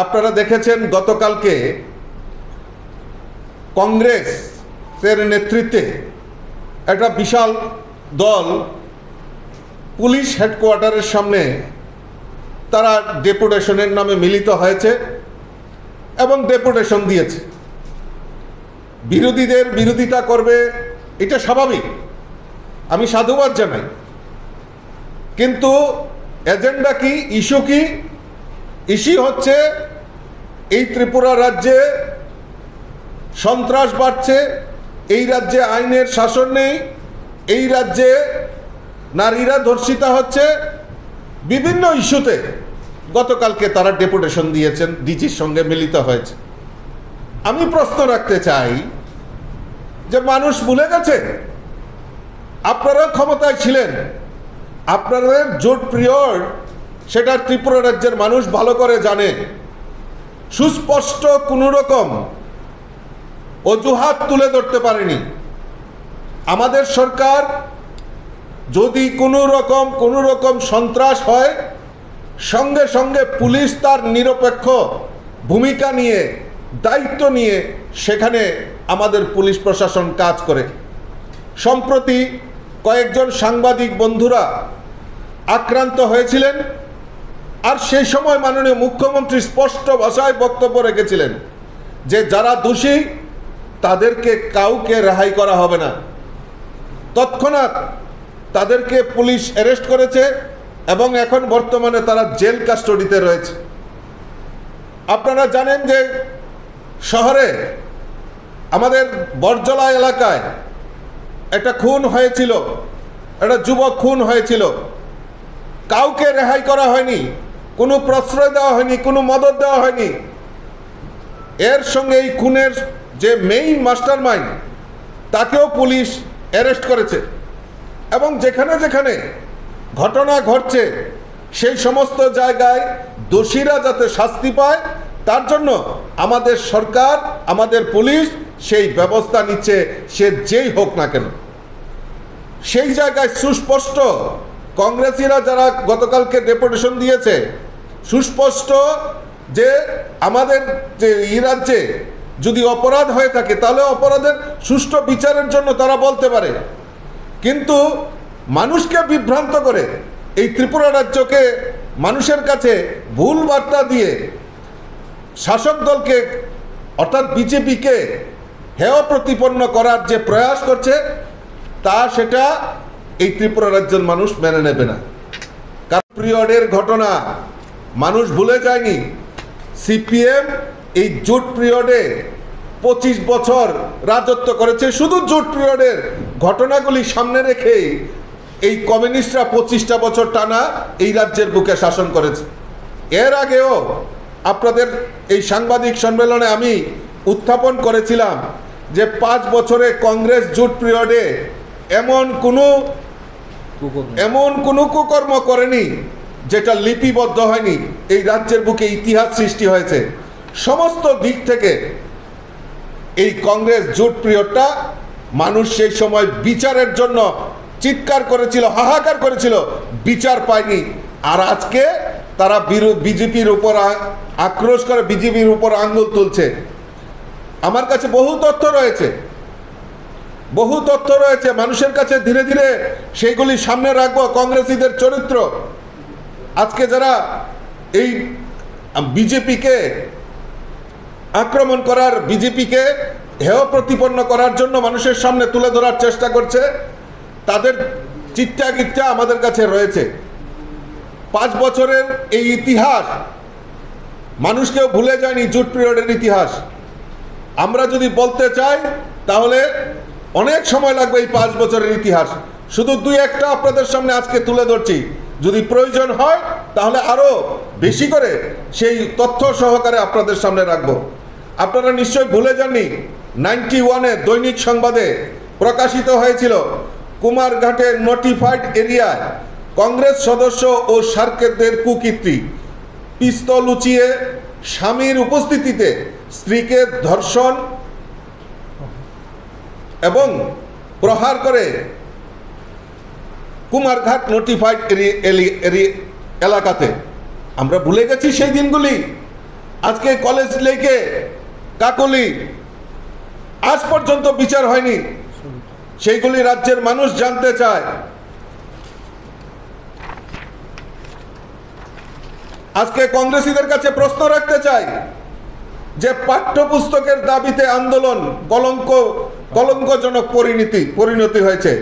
আপনারা দেখেছেন গতকালকে কংগ্রেসের নেতৃত্বে একটা বিশাল দল পুলিশ হেডকোয়ার্টারের সামনে তারা ডেপুটেশনের নামে মিলিত হয়েছে এবং ডেপুটেশন দিয়েছে। বিরোধীদের বিরোধিতা করবে, এটা স্বাভাবিক, আমি সাধুবাদ জানাই। কিন্তু এজেন্ডা কি, ইস্যু কি? ইস্যু হচ্ছে এই ত্রিপুরা রাজ্যে সন্ত্রাস বাড়ছে, এই রাজ্যে আইনের শাসন নেই, এই রাজ্যে নারীরা ধর্ষিতা হচ্ছে। বিভিন্ন ইস্যুতে গতকালকে তারা ডেপুটেশন দিয়েছেন, ডিজির সঙ্গে মিলিত হয়েছে। আমি প্রশ্ন রাখতে চাই যে মানুষ ভুলে গেছে আপনারা ক্ষমতায় ছিলেন, আপনাদের জোট পিরিয়ড সেটা ত্রিপুরা রাজ্যের মানুষ ভালো করে জানে। সুস্পষ্ট কোনো রকম অজুহাত তুলে ধরতে পারেনি। আমাদের সরকার যদি কোনো রকম সন্ত্রাস হয়, সঙ্গে সঙ্গে পুলিশ তার নিরপেক্ষ ভূমিকা নিয়ে, দায়িত্ব নিয়ে সেখানে আমাদের পুলিশ প্রশাসন কাজ করে। সম্প্রতি কয়েকজন সাংবাদিক বন্ধুরা আক্রান্ত হয়েছিলেন, আর সেই সময় মাননীয় মুখ্যমন্ত্রী স্পষ্ট ভাষায় বক্তব্য রেখেছিলেন যে যারা দোষী তাদেরকে কাউকে রেহাই করা হবে না। তৎক্ষণাৎ তাদেরকে পুলিশ অ্যারেস্ট করেছে এবং এখন বর্তমানে তারা জেল কাস্টডিতে রয়েছে। আপনারা জানেন যে শহরে আমাদের বরজলা এলাকায় একটা খুন হয়েছিল, একটা যুবক খুন হয়েছিল, কাউকে রেহাই করা হয়নি, কোনো প্রশ্রয় দেওয়া হয়নি, কোনো মদত দেওয়া হয়নি। এর সঙ্গে এই খুনের যে মেইন মাস্টার মাইন্ড তাকেও পুলিশ অ্যারেস্ট করেছে এবং যেখানে যেখানে ঘটনা ঘটছে সেই সমস্ত জায়গায় দোষীরা যাতে শাস্তি পায় তার জন্য আমাদের সরকার, আমাদের পুলিশ সেই ব্যবস্থা নিচ্ছে, সে যেই হোক না কেন। সেই জায়গায় সুস্পষ্ট কংগ্রেসীরা যারা গতকালকে ডেপুটেশন দিয়েছে, সুস্পষ্ট যে আমাদের যে এই রাজ্যে যদি অপরাধ হয়ে থাকে তাহলে অপরাধের সুষ্ঠু বিচারের জন্য তারা বলতে পারে। কিন্তু মানুষকে বিভ্রান্ত করে এই ত্রিপুরা রাজ্যকে মানুষের কাছে ভুল বার্তা দিয়ে শাসক দলকে অর্থাৎ বিজেপিকে হেয় প্রতিপন্ন করার যে প্রয়াস করছে সেটা এই ত্রিপুরা রাজ্যের মানুষ মেনে নেবে না। কারণ পিরিয়ডের ঘটনা মানুষ ভুলে যায়নি। সিপিএম এই জোট পিরিয়ডে 25 বছর রাজত্ব করেছে। শুধু জোট পিরিয়ডের ঘটনাগুলি সামনে রেখেই এই কমিউনিস্টরা 25টা বছর টানা এই রাজ্যের বুকে শাসন করেছে। এর আগেও আপনাদের এই সাংবাদিক সম্মেলনে আমি উত্থাপন করেছিলাম যে 5 বছরে কংগ্রেস জোট পিরিয়ডে এমন কোনো কুকর্ম করেনি যেটা লিপিবদ্ধ হয়নি। এই রাজ্যের বুকে ইতিহাস সৃষ্টি হয়েছে। সমস্ত দিক থেকে এই কংগ্রেস জোট পিরিয়ডটা মানুষ সেই সময় বিচারের জন্য চিৎকার করেছিল, হাহাকার করেছিল, বিচার পায়নি। আর আজকে তারা বিজেপির উপর আক্রোশ করে বিজেপির উপর আঙ্গুল তুলছে। আমার কাছে বহু তথ্য রয়েছে মানুষের কাছে, ধীরে ধীরে সেইগুলি সামনে রাখবো। কংগ্রেসীদের চরিত্র আজকে যারা এই বিজেপিকে আক্রমণ করার, বিজেপিকে হেয় প্রতিপন্ন করার জন্য মানুষের সামনে তুলে ধরার চেষ্টা করছে, তাদের চিত্তা আমাদের কাছে রয়েছে। 5 বছরের এই ইতিহাস মানুষকেও ভুলে যায়নি, জোট পিরিয়ডের ইতিহাস। আমরা যদি বলতে চাই তাহলে অনেক সময় লাগবে এই 5 বছরের ইতিহাস। শুধু 2-1টা আপনাদের সামনে আজকে তুলে ধরছি, যদি প্রয়োজন হয় তাহলে আরও বেশি করে সেই তথ্য সহকারে আপনাদের সামনে রাখবো। আপনারা নিশ্চয়ই ভুলে যাননি 91-এ দৈনিক সংবাদে প্রকাশিত হয়েছিল কুমারঘাটের নোটিফাইড এরিয়ায় কংগ্রেস সদস্য ও সার্কেলদের কুকীর্তি, পিস্তল লুচিয়ে স্বামীর উপস্থিতিতে স্ত্রীকে ধর্ষণ এবং প্রহার করে কুমারঘাট নোটিফাইড এলাকাতে। আমরা ভুলে গেছি সেই দিনগুলি। আজকে কলেজ লেকে কাকলি আজ পর্যন্ত বিচার হয়নি, সেইগুলি রাজ্যের মানুষ জানতে চায়। আজকে কংগ্রেসীদের কাছে প্রশ্ন রাখতে চাই যে পাঠ্যপুস্তকের দাবিতে আন্দোলন কলঙ্কজনক পরিণতি হয়েছে।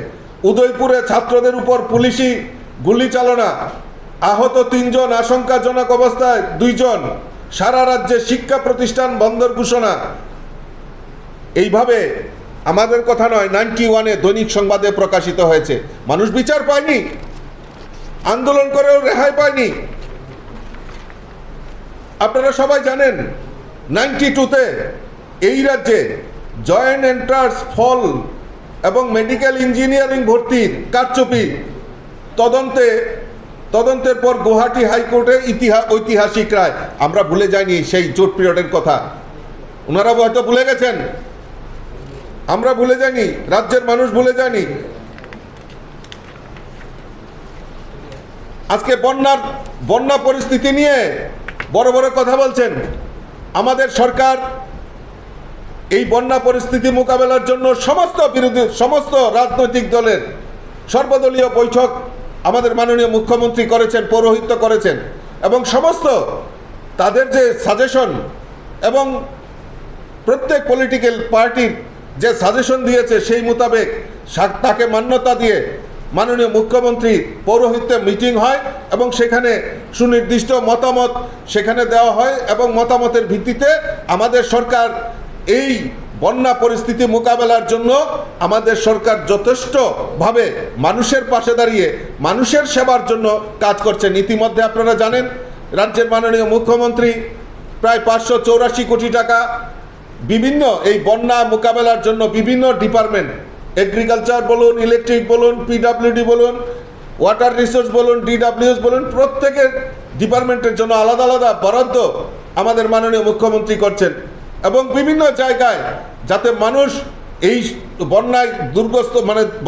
উদয়পুরে ছাত্রদের উপর পুলিশি গুলি চালনা, আহত 3 জন, আশঙ্কাজনক অবস্থায় 2 জন, সারা রাজ্যে শিক্ষা প্রতিষ্ঠান বন্ধর ঘোষণা। এইভাবে আমাদের কথা নয়, 91-এ দৈনিক সংবাদে প্রকাশিত হয়েছে। মানুষ বিচার পায়নি, আন্দোলন করেও রেহাই পায়নি। আপনারা সবাই জানেন 92-তে এই রাজ্যে জয়েন্ট এন্ট্রান্স ফল এবং মেডিকেল ইঞ্জিনিয়ারিং ভর্তির কারচুপি তদন্তের পর গুয়াহাটি হাইকোর্টে ঐতিহাসিক রায়। আমরা ভুলে যাইনি সেই জোট পিরিয়ডের কথা, ওনারা হয়তো ভুলে গেছেন, আমরা ভুলে যাইনি, রাজ্যের মানুষ ভুলে যায়নি। আজকে বন্যা পরিস্থিতি নিয়ে বড় বড় কথা বলছেন। আমাদের সরকার এই বন্যা পরিস্থিতি মোকাবেলার জন্য সমস্ত রাজনৈতিক দলের সর্বদলীয় বৈঠক আমাদের মাননীয় মুখ্যমন্ত্রী করেছেন, পৌরোহিত্য করেছেন, এবং সমস্ত তাদের যে সাজেশন এবং প্রত্যেক পলিটিক্যাল পার্টির যে সাজেশন দিয়েছে সেই মোতাবেক তাকে মান্যতা দিয়ে মাননীয় মুখ্যমন্ত্রী পৌরোহিত্যে মিটিং হয় এবং সেখানে সুনির্দিষ্ট মতামত সেখানে দেওয়া হয় এবং মতামতের ভিত্তিতে আমাদের সরকার এই বন্যা পরিস্থিতি মোকাবেলার জন্য আমাদের সরকার যথেষ্টভাবে মানুষের পাশে দাঁড়িয়ে মানুষের সেবার জন্য কাজ করছেন। ইতিমধ্যে আপনারা জানেন রাজ্যের মাননীয় মুখ্যমন্ত্রী প্রায় 584 কোটি টাকা বিভিন্ন এই বন্যা মোকাবেলার জন্য বিভিন্ন ডিপার্টমেন্ট, এগ্রিকালচার বলুন, ইলেকট্রিক বলুন, পিডব্লিউডি বলুন, ওয়াটার রিসোর্স বলুন, ডিডব্লিউএস বলুন, প্রত্যেকের ডিপার্টমেন্টের জন্য আলাদা আলাদা বরাদ্দ আমাদের মাননীয় মুখ্যমন্ত্রী করছেন। এবং বিভিন্ন জায়গায় যাতে মানুষ এই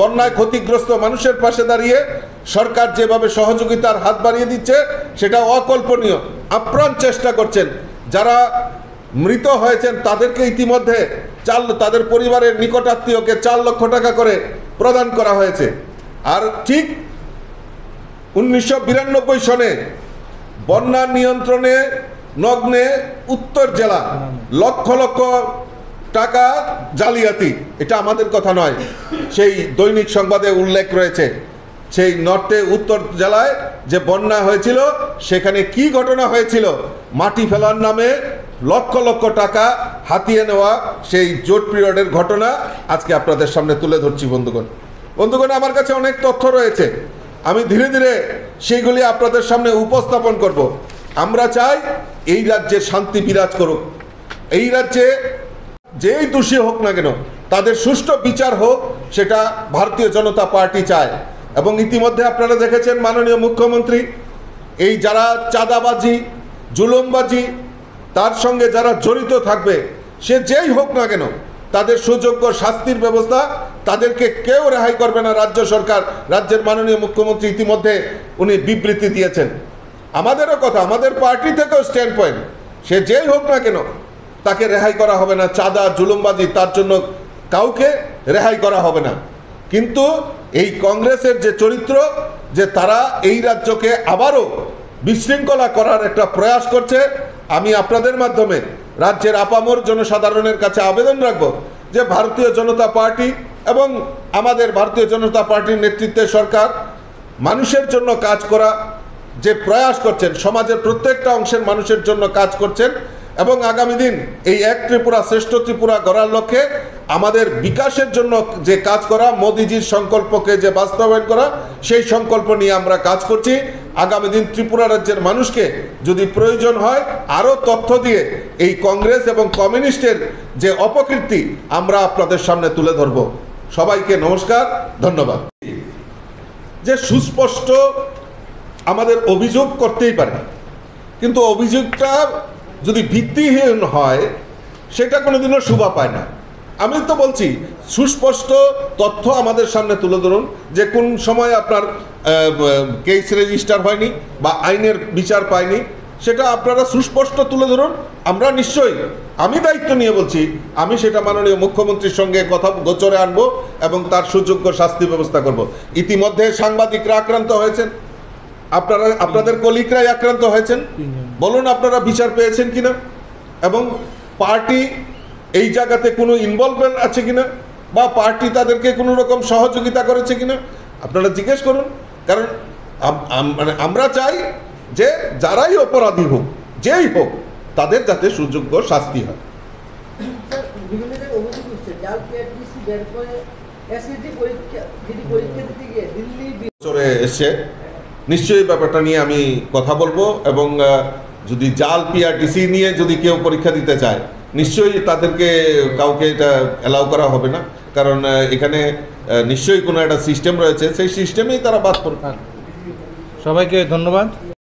বন্যায় ক্ষতিগ্রস্ত মানুষের পাশে দাঁড়িয়ে সরকার যেভাবে সহযোগিতার হাত বাড়িয়ে দিচ্ছে সেটা অকল্পনীয়। আপ্রাণ চেষ্টা করছেন। যারা মৃত হয়েছেন তাদেরকে ইতিমধ্যে তাদের পরিবারের নিকটাত্মীয়কে 4 লক্ষ টাকা করে প্রদান করা হয়েছে। আর ঠিক 1992 সনে বন্যা নিয়ন্ত্রণে নগ্নে উত্তর জেলা লক্ষ লক্ষ টাকা জালিয়াতি, এটা আমাদের কথা নয়, সেই দৈনিক সংবাদে উল্লেখ রয়েছে। সেই নর্থে উত্তর জেলায় যে বন্যা হয়েছিল সেখানে কি ঘটনা হয়েছিল, মাটি ফেলার নামে লক্ষ লক্ষ টাকা হাতিয়ে নেওয়া সেই জোট পিরিয়ডের ঘটনা আজকে আপনাদের সামনে তুলে ধরছি। বন্ধুগণ, আমার কাছে অনেক তথ্য রয়েছে, আমি ধীরে ধীরে সেইগুলি আপনাদের সামনে উপস্থাপন করব। আমরা চাই এই রাজ্যে শান্তি বিরাজ করুক, এই রাজ্যে যেই দোষী হোক না কেন তাদের সুষ্ঠু বিচার হোক, সেটা ভারতীয় জনতা পার্টি চায়। এবং ইতিমধ্যে আপনারা দেখেছেন মাননীয় মুখ্যমন্ত্রী এই যারা চাঁদাবাজি, জুলুমবাজি, তার সঙ্গে যারা জড়িত থাকবে সে যেই হোক না কেন তাদের সুযোগ্য শাস্তির ব্যবস্থা, তাদেরকে কেউ রেহাই করবে না রাজ্য সরকার। রাজ্যের মাননীয় মুখ্যমন্ত্রী ইতিমধ্যে উনি বিবৃতি দিয়েছেন। আমাদেরও কথা, আমাদের পার্টি থেকেও স্ট্যান্ড পয়েন্ট, সে যেই হোক না কেন তাকে রেহাই করা হবে না। চাঁদা, জুলুমবাজি, তার জন্য কাউকে রেহাই করা হবে না। কিন্তু এই কংগ্রেসের যে চরিত্র, যে তারা এই রাজ্যকে আবারও বিশৃঙ্খলা করার একটা প্রয়াস করছে, আমি আপনাদের মাধ্যমে রাজ্যের আপামর জনসাধারণের কাছে আবেদন রাখব যে ভারতীয় জনতা পার্টি এবং আমাদের ভারতীয় জনতা পার্টির নেতৃত্বে সরকার মানুষের জন্য কাজ করা যে প্রয়াস করছেন, সমাজের প্রত্যেকটা অংশের মানুষের জন্য কাজ করছেন এবং আগামী দিন এই এক ত্রিপুরা শ্রেষ্ঠ ত্রিপুরা গড়ার লক্ষ্যে আমাদের বিকাশের জন্য যে কাজ করা, মোদিজির সংকল্পকে যে বাস্তবায়ন করা, সেই সংকল্প নিয়ে আমরা কাজ করছি। আগামী দিন ত্রিপুরা রাজ্যের মানুষকে যদি প্রয়োজন হয় আরও তথ্য দিয়ে এই কংগ্রেস এবং কমিউনিস্টের যে অপকীর্তি আমরা আপনাদের সামনে তুলে ধরব। সবাইকে নমস্কার, ধন্যবাদ। যে সুস্পষ্ট আমাদের অভিযোগ করতেই পারে, কিন্তু অভিযোগটা যদি ভিত্তিহীন হয় সেটা কোনোদিনও শোভা পায় না। আমি তো বলছি সুস্পষ্ট তথ্য আমাদের সামনে তুলে ধরুন যে কোন সময় আপনার কেস রেজিস্টার হয়নি বা আইনের বিচার পায়নি, সেটা আপনারা সুস্পষ্ট তুলে ধরুন। আমরা নিশ্চয়ই, আমি দায়িত্ব নিয়ে বলছি, আমি সেটা মাননীয় মুখ্যমন্ত্রীর সঙ্গে কথা গোচরে আনবো এবং তার সুযোগ্য শাস্তি ব্যবস্থা করব। ইতিমধ্যে সাংবাদিকরা আক্রান্ত হয়েছেন, আপনাদের কলিগরাই আক্রান্ত হয়েছেন। বলুন আপনারা বিচার পেয়েছেন কিনা, এবং পার্টি এই জায়গাতে কোনো ইনভলভমেন্ট আছে কিনা, বা পার্টি তাদেরকে কোনো রকম সহযোগিতা করেছে কিনা আপনারা জিজ্ঞেস করুন। কারণ মানে আমরা চাই যে যারাই অপরাধী হোক, যেই হোক, তাদের যাতে সুযোগ্য শাস্তি হয়। চলে এসছে, নিশ্চয়ই ব্যাপারটা নিয়ে আমি কথা বলবো, এবং যদি জাল পিআরটিসি নিয়ে যদি কেউ পরীক্ষা দিতে চায়, নিশ্চয়ই তাদেরকে কাউকে এটা অ্যালাউ করা হবে না, কারণ এখানে নিশ্চয়ই কোনো একটা সিস্টেম রয়েছে, সেই সিস্টেমেই তারা বাদ পড়বে। সবাইকে ধন্যবাদ।